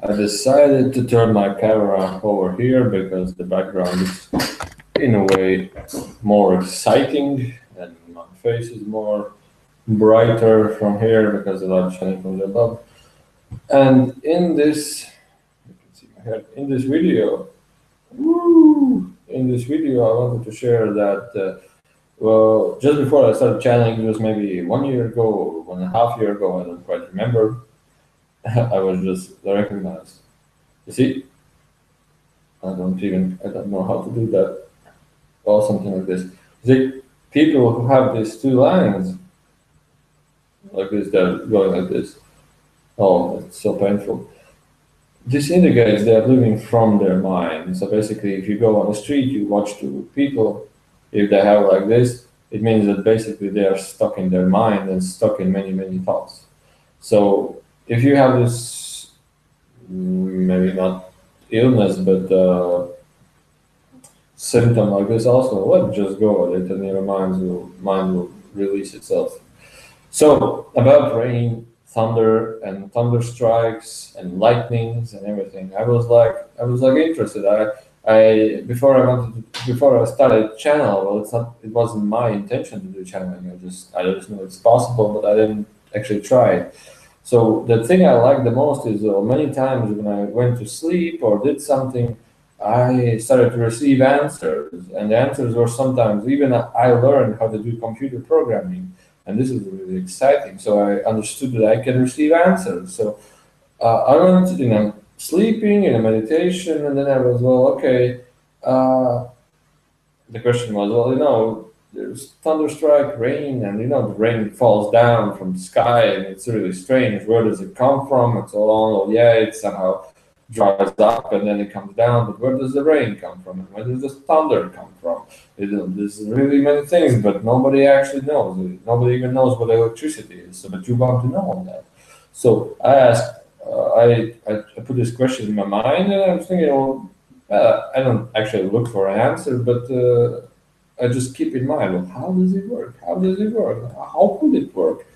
I decided to turn my camera over here because the background is in a way more exciting and my face is more brighter from here because the light is shining from the above. And in this, you can see my head, in this video, I wanted to share that, well, just before I started channeling, it was maybe 1 year ago, or 1.5 years ago, I don't quite remember. I was just recognized. You see, I don't know how to do that or something like this. You see, people who have these two lines like this, they're going like this. Oh, it's so painful. This indicates they're living from their mind. So basically, if you go on the street, you watch two people, if they have like this, it means that basically they are stuck in their mind and stuck in many, many thoughts. So if you have this, maybe not illness, but symptom like this also, well, just go with it and your mind will release itself. So about rain, thunder, and thunder strikes and lightnings and everything, I was like interested. I before I started channel. Well, it wasn't my intention to do channeling. I just knew it's possible, but I didn't actually try it. So the thing I like the most is many times when I went to sleep or did something, I started to receive answers, and the answers were sometimes even I learned how to do computer programming, and this is really exciting. So I understood that I can receive answers. So I went, sleeping in a meditation, and then I was, well, okay. The question was, well, there's thunderstrike, rain, and the rain falls down from the sky, and it's really strange. Where does it come from? And so on. Well, yeah, it somehow dries up and then it comes down, but where does the rain come from? And where does the thunder come from? There's really many things, but nobody actually knows. Nobody even knows what electricity is. So, but you want to know all that. So I asked, I put this question in my mind, and I was thinking, well, I don't actually look for an answer, but I just keep in mind, well, how does it work? How does it work? How could it work?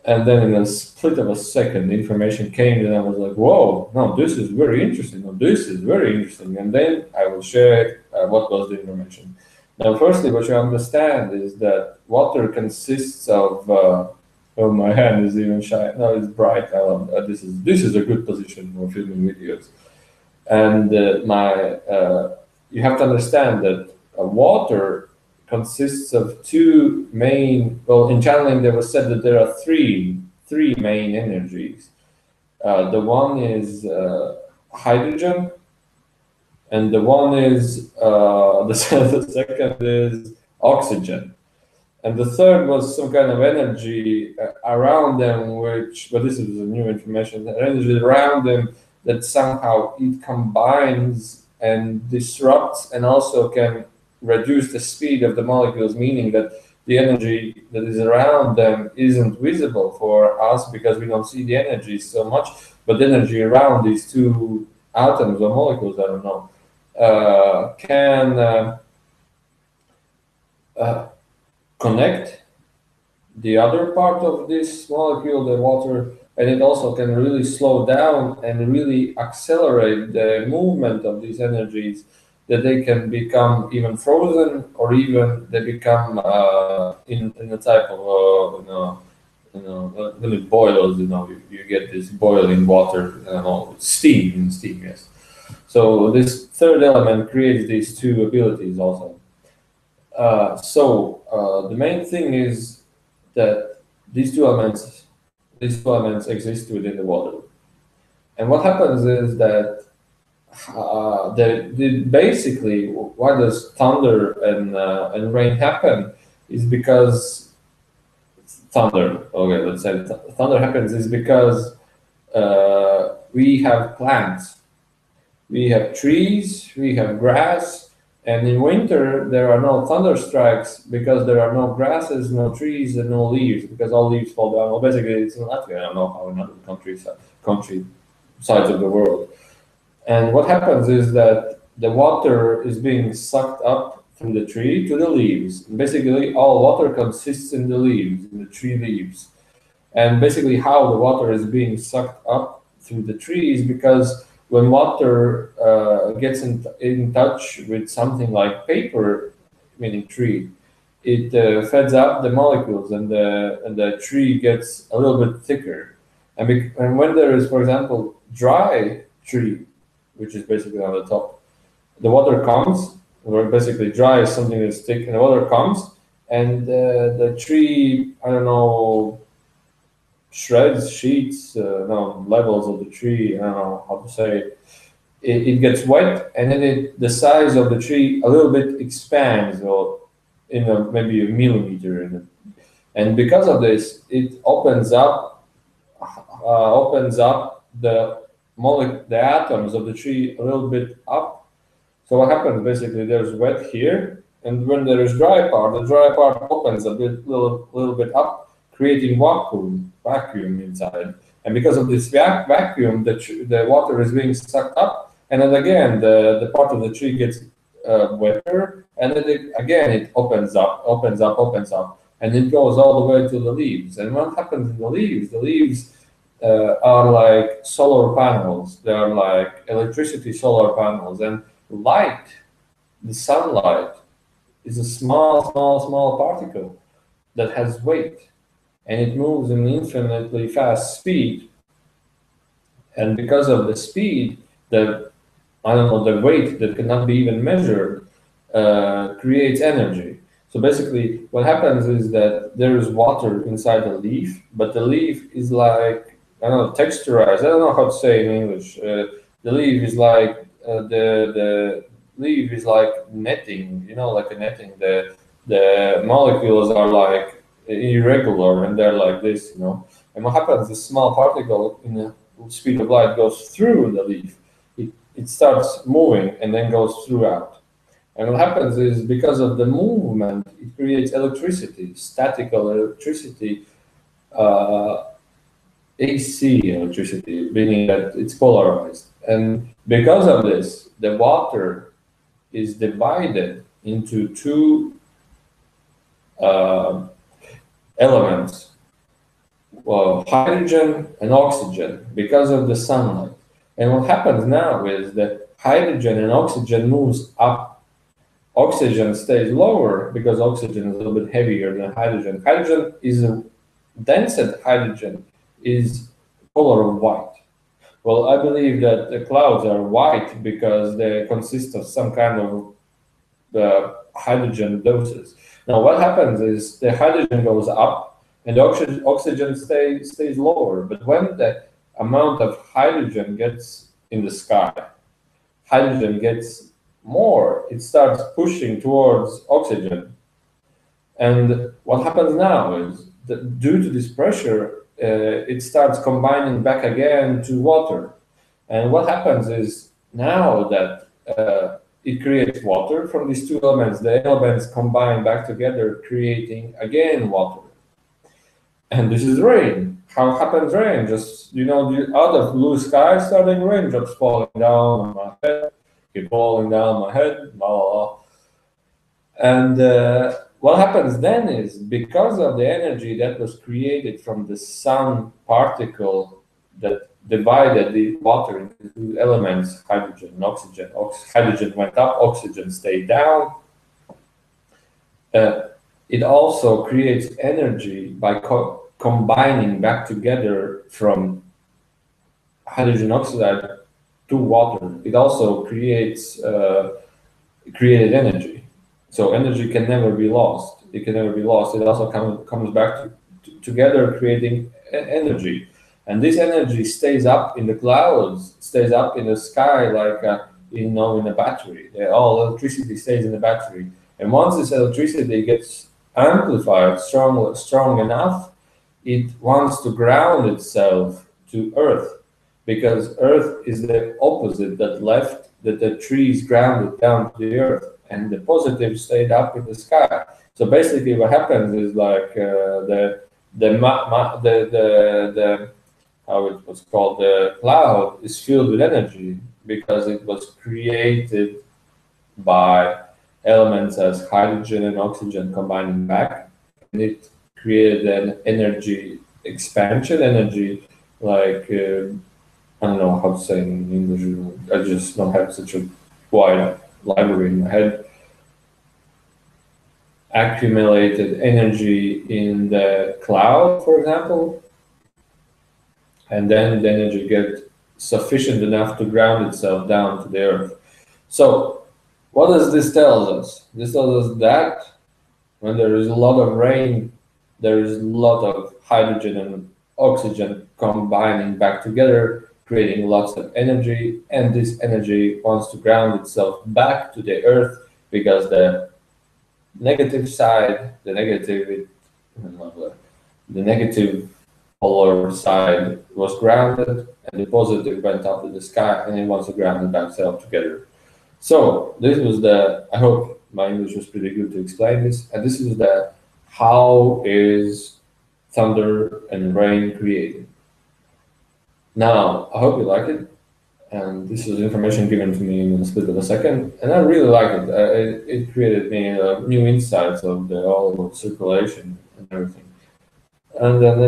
And then in a split of a second, the information came, and I was like, whoa, no, this is very interesting. No, this is very interesting. And then I will share what was the information. Now, firstly, what you understand is that water consists of, oh, my hand is even shy. No, it's bright. I love this is a good position for filming videos. And you have to understand that water consists of two main. Well, in channeling, there was said that there are three main energies. The one is hydrogen, and the one is the second is oxygen, and the third was some kind of energy around them, but this is new information. Energy around them that somehow it combines and disrupts, and also can reduce the speed of the molecules, meaning that the energy that is around them isn't visible for us because we don't see the energy so much, but the energy around these two atoms or molecules, I don't know, can connect the other part of this molecule, the water, and it also can really slow down and really accelerate the movement of these energies, that they can become even frozen, or even they become in a type of when it boils, you get this boiling water, steam, yes. So this third element creates these two abilities also. The main thing is that these two elements exist within the water, and what happens is that basically, why does thunder and rain happen is because thunder. Okay, let's say thunder happens is because we have plants, we have trees, we have grass, and in winter there are no thunder strikes because there are no grasses, no trees, and no leaves, because all leaves fall down. Well, basically, it's in Latvia. I don't know how in other country sides of the world. And what happens is that the water is being sucked up from the tree to the leaves. And basically, all water consists in the leaves, in the tree leaves. And basically, how the water is being sucked up through the trees, because when water gets in touch with something like paper, meaning tree, it feds up the molecules, and the tree gets a little bit thicker. And when there is, for example, dry tree, which is basically on the top, the water comes, or basically dry is something that's thick, and the water comes, and the tree, I don't know, shreds, sheets, no, levels of the tree, I don't know how to say it. It gets wet, and then the size of the tree a little bit expands, or maybe a millimeter. And because of this, it opens up the atoms of the tree a little bit up. So what happens, basically, there's wet here, and when there is dry part, the dry part opens a little bit up, creating vacuum inside. And because of this vacuum, the water is being sucked up, and then again the part of the tree gets wetter, and then again it opens up, and it goes all the way to the leaves. And what happens in the leaves? The leaves are like solar panels. They are like electricity solar panels, and light, the sunlight, is a small particle that has weight, and it moves in infinitely fast speed. And because of the speed, the weight that cannot be even measured creates energy. So basically, what happens is that there is water inside the leaf, but the leaf is like, I don't know, texturized. I don't know how to say in English. The leaf is like the leaf is like netting, like a netting. The molecules are like irregular, and they're like this. And what happens? This small particle in the speed of light goes through the leaf. It starts moving and then goes throughout. And what happens is, because of the movement, it creates electricity, statical electricity, AC electricity, meaning that it's polarized. And because of this, the water is divided into two elements, hydrogen and oxygen, because of the sunlight. And what happens now is that hydrogen and oxygen moves up. Oxygen stays lower because oxygen is a little bit heavier than hydrogen. Hydrogen is a denser hydrogen is color of white. Well, I believe that the clouds are white because they consist of some kind of hydrogen doses. Now, what happens is the hydrogen goes up and the oxygen stays lower. But when the amount of hydrogen gets in the sky, hydrogen gets more, it starts pushing towards oxygen. And what happens now is that due to this pressure, it starts combining back again to water. And what happens is, now that it creates water from these two elements, the elements combine back together, creating again water. And this is rain. How happens rain? Just, out of blue sky, starting raindrops falling down on my head, keep falling down my head, blah, blah, blah. And what happens then is, because of the energy that was created from the sun particle that divided the water into two elements, hydrogen and oxygen. Hydrogen went up, oxygen stayed down. It also creates energy by combining back together from hydrogen oxide to water. It also created energy. So energy can never be lost. It can never be lost. It also comes back together, creating energy. And this energy stays up in the clouds, stays up in the sky, like in a battery. All electricity stays in the battery. And once this electricity gets amplified, strong enough, it wants to ground itself to Earth, because Earth is the opposite, that the trees grounded down to the Earth, and the positive stayed up in the sky. So basically, what happens is, like how it was called, the cloud is filled with energy because it was created by elements as hydrogen and oxygen combining back, and it created an energy expansion, energy like I don't know how to say it in English. I just don't have such a wide library in my head. Accumulated energy in the cloud, for example, and then the energy get sufficient enough to ground itself down to the earth. So what does this tell us? This tells us that when there is a lot of rain, there is a lot of hydrogen and oxygen combining back together, creating lots of energy, and this energy wants to ground itself back to the earth because the negative side, the negative polar side was grounded, and the positive went up to the sky, and it wants to ground it back itself together. So this was the. I hope my English was pretty good to explain this, and this is the how is thunder and rain created. Now I hope you like it, and this is information given to me in a split of a second, and I really like it. It created me new insights of the all about circulation and everything. And then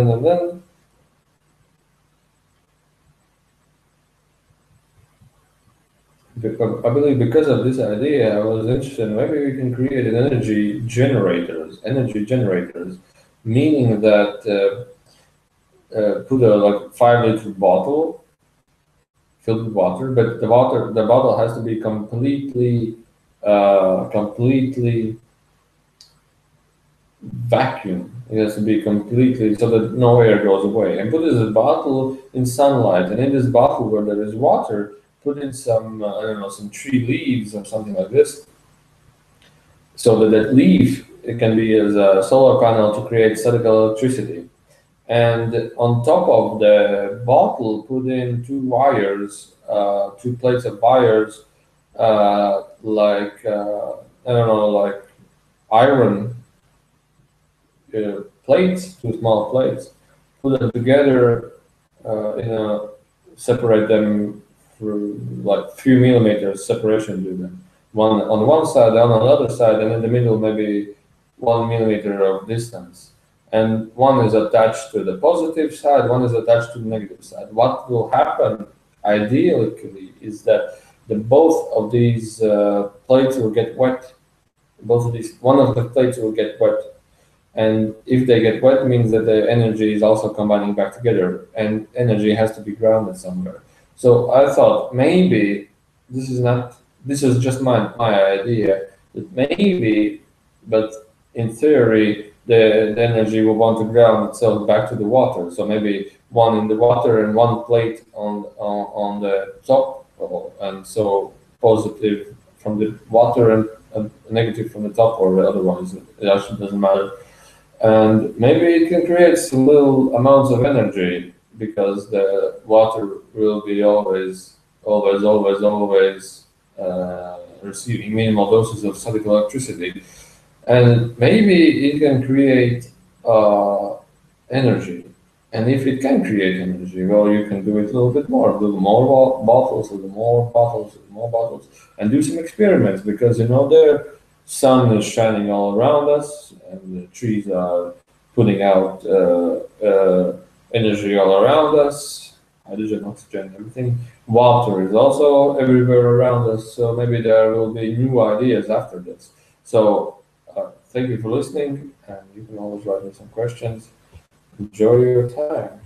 I believe because of this idea, I was interested. Maybe we can create an energy generators, meaning that put a like 5 liter bottle filled with water, but the bottle has to be completely vacuum. It has to be completely so that no air goes away. And put this bottle in sunlight, and in this bottle where there is water, put in some I don't know, some tree leaves or something like this, so that that leaf it can be as a solar panel to create static electricity. And on top of the bottle, put in two plates of wires, I don't know, like iron plates, two small plates, put them together in a separate them for like few millimeters separation between them. One on one side, on the other side, and in the middle maybe 1 millimeter of distance. And one is attached to the positive side, one is attached to the negative side. What will happen ideally is that both of these plates will get wet. One of the plates will get wet, and if they get wet, it means that the energy is also combining back together, and energy has to be grounded somewhere. So I thought maybe this is not, this is just my idea, that maybe, but in theory, the energy will want to ground itself back to the water. So maybe one in the water and one plate on the top, and so positive from the water and negative from the top, or the other one. It actually doesn't matter, and maybe it can create some little amounts of energy because the water will be always receiving minimal doses of static electricity, and maybe it can create energy. And if it can create energy, well, you can do it a little bit more, a little more bottles, a little more bottles, a little more bottles, and do some experiments, because the sun is shining all around us, and the trees are putting out energy all around us, hydrogen, oxygen, everything. Water is also everywhere around us, so maybe there will be new ideas after this. So thank you for listening, and you can always write me some questions. Enjoy your time.